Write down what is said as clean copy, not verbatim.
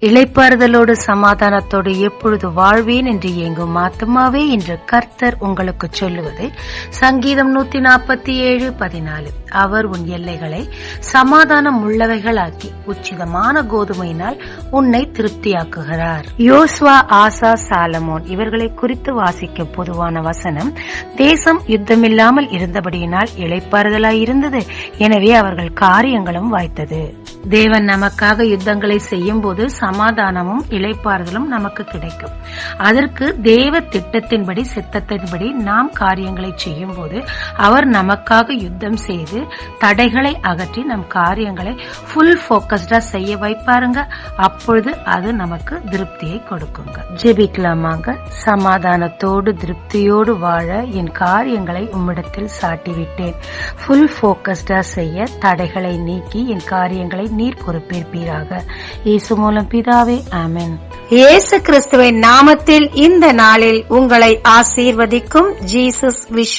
இளைப்பாறுதலோடு சமாதானத்தோடு எப்பொழுது வாழ்வேன் என்று ஏங்கும் ஆத்துமாவே என்று கர்த்தர் உங்களுக்கு சொல்லுவது சங்கீதம் 147:14. அவர் உன் எல்லைகளை சமாதானம் உள்ளவைகளாக்கி உச்சிதமான கோதுமையினால் உன்னை திருப்தியாக்குகிறார். யோசுவா, ஆசா, சாலமோன் இவர்களை குறித்து வாசிக்க பொதுவான வசனம், தேசம் யுத்தமில்லாமல் இருந்தபடியினால் இளைப்பாறுதலாய் இருந்தது, எனவே அவர்கள் காரியங்களும் வாய்த்தது. தேவன் நமக்காக யுத்தங்களை செய்யும் போது சமாதானமும் இளைப்பாறுதலும் நமக்கு கிடைக்கும். அதற்கு தேவ திட்டத்தின்படி சித்தத்தின்படி நாம் காரியங்களை செய்யும் போது அவர் நமக்காக யுத்தம் செய்து தடைகளை அகற்றி நம் காரியங்களை ஃபுல் போக்கஸ்டா செய்ய வைப்பாருங்க. அப்பொழுது அது நமக்கு திருப்தியை கொடுக்குங்க. ஜெபிக்கலாமாங்க. சமாதானத்தோடு திருப்தியோடு வாழ என் காரியங்களை உம்மிடத்தில் சாட்டிவிட்டேன். ஃபுல் போக்கஸ்டா செய்ய தடைகளை நீக்கி என் காரியங்களை நீர் பொறுப்பேற்பீராக. இயேசு மூலம் பிதாவே, ஆமென். இயேசு கிறிஸ்துவின் நாமத்தில் இந்த நாளில் உங்களை ஆசீர்வதிக்கும் ஜீசஸ் விஷன்.